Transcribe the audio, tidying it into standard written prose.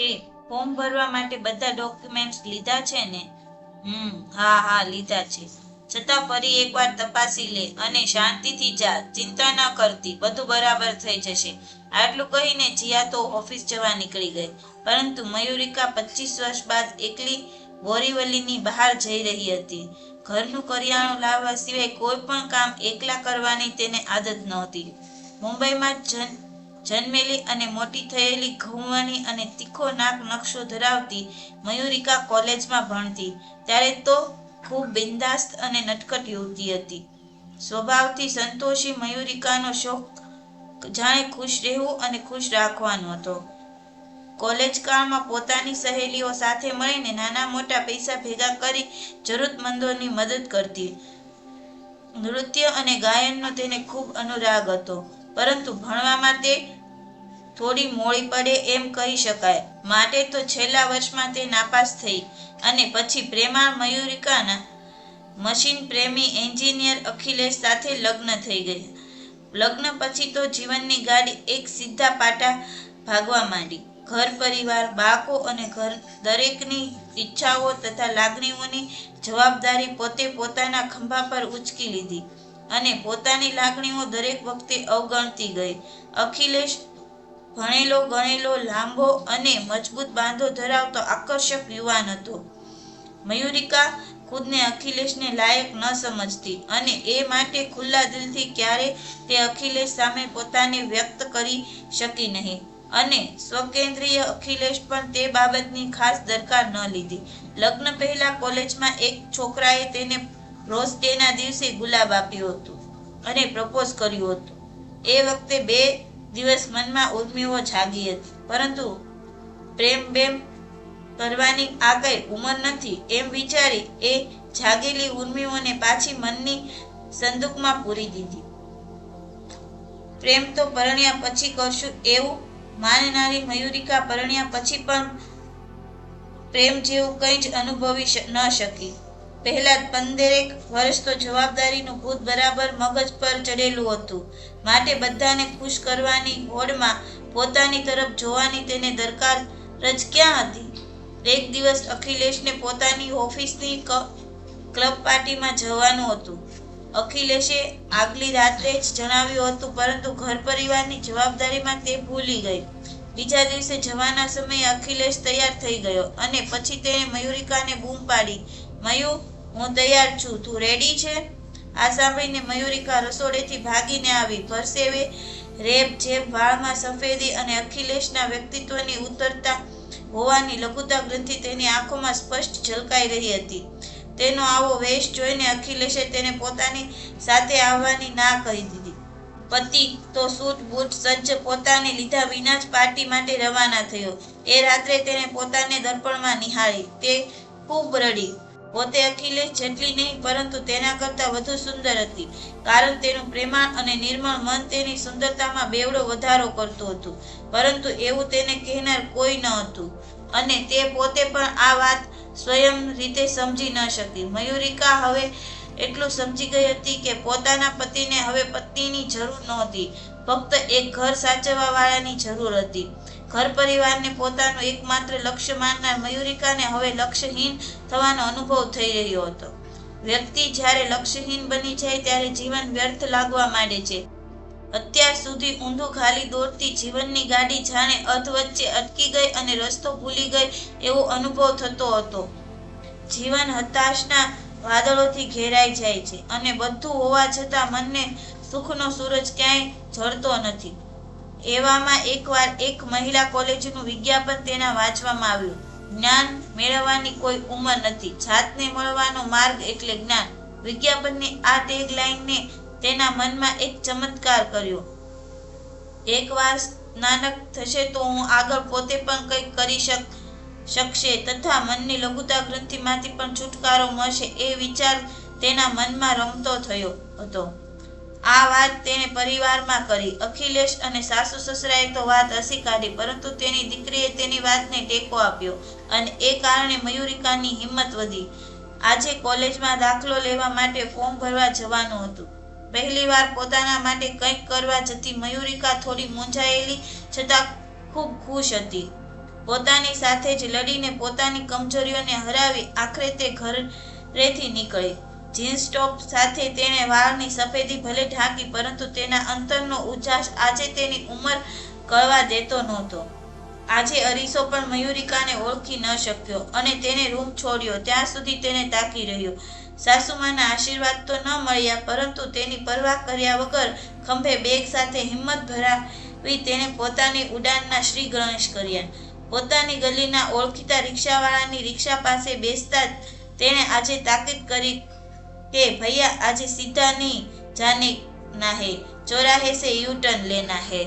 તે ફોર્મ ભરવા માટે બધા ડોક્યુમેન્ટ્સ લીધા છે ને? હા લીધા છે. છતાં ફરી એકવાર તપાસી લે અને શાંતિથી જા, ચિંતા ન કરતી, બધું બરાબર થઈ જશે. આટલું કહીને જીયા તો ઓફિસ જવા નીકળી ગઈ. પરંતુ મયુરિકા 25 વર્ષ બાદ એકલી બોરીવલીની બહાર જઈ રહી હતી. ઘરનું કરિયાણું લાવવા સિવાય કોઈ પણ કામ એકલા કરવાની તેને આદત નહોતી. મુંબઈમાં જન્મેલી અને મોટી થયેલી, ઘઉંવણી અને તીખો નાક નકશો ધરાવતી મયુરિકા કોલેજમાં ભણતી ત્યારે તો ખૂબ બિંદાસ્ત અને નટખટ યુવતી હતી. સ્વભાવથી સંતોષી મયુરિકાનો શોખ જાણે ખુશ રહેવું અને ખુશ રાખવાનો હતો. કોલેજ કાળમાં પોતાની સહેલીઓ સાથે મળીને નાના મોટા પૈસા ભેગા કરી જરૂરતમંદોની મદદ કરતી. નૃત્ય અને ગાયનનો તેને ખૂબ અનુરાગ હતો, પરંતુ ભણવામાં તે થોડી મોડી પડે એમ કહી શકાય. માટે તો છેલ્લા વર્ષમાં તે નાપાસ થઈ અને પછી પ્રેમા મયુરિકાના મશીન પ્રેમી એન્જિનિયર અખિલેશ સાથે લગ્ન થઈ ગઈ. લગ્ન પછી તો જીવનની ગાડી એક સીધા પાટા ભાગવા માંડી. ઘર પરિવાર, બાળકો અને દરેકની ઈચ્છાઓ તથા લાગણીઓની જવાબદારી પોતે પોતાના ખંભા પર ઉચકી લીધી અને પોતાની લાગણીઓ દરેક વખતે અવગણતી ગઈ. અખિલેશ ભણેલો ગણેલો, લાંબો અને મજબૂત બાંધો ધરાવતો આકર્ષક યુવાન હતો. મયુરિકા ખુદને અખિલેશને લાયક ન સમજતી અને એ માટે ખુલ્લા દિલથી ક્યારેય તે અખિલેશ સામે પોતાને વ્યક્ત કરી શકી નહીં અને સ્વકેન્દ્રીય અખિલેશ પણ તે બાબતની ખાસ દરકાર ન લીધી. લગ્ન પહેલા કોલેજમાં એક છોકરાએ તેને રોઝ ડેના દિવસે ગુલાબ આપ્યું હતું અને પ્રપોઝ કર્યું હતું. એ વખતે 2 દિવસ મનમાં ઉર્મિઓ જાગી હતી, પરંતુ પ્રેમ કરવાની આ કઈ ઉંમર નથી એમ વિચારી એ જાગેલી ઉર્મિઓને પાછી મનની સંદૂકમાં પૂરી દીધી. પ્રેમ તો પરણ્યા પછી કરશું એવું માનનારી મયુરિકા પરણ્યા પછી પણ પ્રેમ જેવું કંઈ જ અનુભવી ન શકી. પહેલા 15 વર્ષ તો જવાબદારીનું ભૂત બરાબર મગજ પર ચડેલું હતું. માટે બધાને ખુશ કરવાની હોડમાં પોતાની તરફ જોવાની તેને દરકાર જ ક્યાં હતી? એક દિવસ અખિલેશને પોતાની ઓફિસની ક્લબ પાર્ટીમાં જવાનું હતું. અખિલેશે આગલી રાત્રે જ જણાવ્યું હતું, પરંતુ ઘર પરિવારની જવાબદારીમાં તે ભૂલી ગઈ. બીજા દિવસે જવાના સમયે અખિલેશ તૈયાર થઈ ગયો અને પછી તેણે મયુરિકાને બૂમ પાડી, મયુ, હું તૈયાર છું, તું રેડી છે? આ સાંભળીને મયુરિકા રસોડેથી ભાગીને આવી. પરસેવે રેબ-જેબ, વાળમાં સફેદી અને અખિલેશના વ્યક્તિત્વની ઉતરતા હોવાની લઘુતા ગ્રંથિ તેની આંખોમાં સ્પષ્ટ ઝલકાઈ રહી હતી. તેનો આવો વેશ જોઈને અખિલેશે તેને પોતાની સાથે આવવાની ના કહી દીધી. પતિ તો સૂટ બૂટ સજ્જ પોતાને લીધા વિના જ પાર્ટી માટે રવાના થયો. એ રાત્રે તેણે પોતાને દર્પણમાં નિહાળી. તે ખૂબ રડી. પોતે અખિલેશ જેટલી નહીં, પરંતુ તેના કરતાં વધુ સુંદર હતી, કારણ તેનું પ્રેમાળ અને નિર્મળ મન તેની સુંદરતામાં બેવડો વધારો કરતું હતું. પરંતુ એવું તેને કહેનાર કોઈ ન હતું અને તે પોતે પણ આ વાત સ્વયં રીતે સમજી ન શકી. મયુરિકા હવે એટલું સમજી ગઈ હતી કે પોતાના પતિને હવે પત્નીની જરૂર નહોતી, ફક્ત એક ઘર સાચવવા વાળાની જરૂર હતી. ઘર પરિવારને પોતાનું એકમાત્ર લક્ષ્ય માનનાર મયુરિકાને હવે લક્ષ્યહીન થવાનો અનુભવ થઈ રહ્યો હતો. વ્યક્તિ જ્યારે લક્ષ્યહીન બની જાય ત્યારે જીવન વ્યર્થ લાગવા માંડે છે. અત્યાર સુધી ઊંધું ખાલી દોડતી જીવનની ગાડી જાણે અધ વચ્ચે અટકી ગઈ અને રસ્તો ભૂલી ગઈ એવો અનુભવ થતો હતો. જીવન હતાશના વાદળોથી ઘેરાઈ જાય છે અને બધું હોવા છતાં મનને સુખનો સૂરજ ક્યાંય ઝળતો નથી. એવામાં એકવાર એક મહિલા કોલેજનું વિજ્ઞાપન તેના વાંચવામાં આવ્યું. જ્ઞાન મેળવવાની કોઈ ઉંમર નથી, જાતને મળવાનો માર્ગ એટલે જ્ઞાન. વિજ્ઞાપનની આ ટેગ લાઈનને તેના મનમાં એક ચમત્કાર કર્યો. એકવાર સ્નાતક થશે તો હું આગળ પોતે પણ કંઈક કરી શકશે તથા મનની લઘુતા ગ્રંથિમાંથી પણ છુટકારો મળશે એ વિચાર તેના મનમાં રમતો થયો હતો. આ વાત તેણે પરિવારમાં કરી. અખિલેશ અને સાસુ સસરાએ તો વાત હસી કાઢી, પરંતુ તેની દીકરીએ તેની વાતને ટેકો આપ્યો અને એ કારણે મયુરિકાની હિંમત વધી. આજે કોલેજમાં દાખલો લેવા માટે ફોર્મ ભરવા જવાનું હતું. પહેલીવાર પોતાના માટે કંઈક કરવા જતી મયુરિકા થોડી મૂંઝાયેલી છતાં ખૂબ ખુશ હતી. પોતાની સાથે જ લડીને પોતાની કમજોરીઓને હરાવી આખરે તે ઘરેથી નીકળી. જીન્સ ટોપ સાથે તેણે વાળની સફેદી ભલે ઢાંકી, પરંતુ તેના અંતરનો ઉજાસ આજે તેની ઉંમર કળવા દેતો નહોતો. આજે અરીસો પણ મયુરિકાને ઓળખી ન શક્યો અને તેને રૂમ છોડ્યો ત્યાં સુધી તેને તાકી રહ્યો. સાસુમાના આશીર્વાદ તો ન મળ્યા, પરંતુ તેની પરવા કર્યા વગર ખંભે બેગ સાથે હિંમત ભરાવી તેણે પોતાની ઉડાનના શ્રી ગણેશ કર્યા. પોતાની ગલીના ઓળખીતા રિક્ષાવાળાની રિક્ષા પાસે બેસતા જ તેણે આજે તાકીદ કરી કે ભૈયા આજે સીધા નહીં જાને ના હે, ચોરાહે સે યુ ટર્ન લેના હે.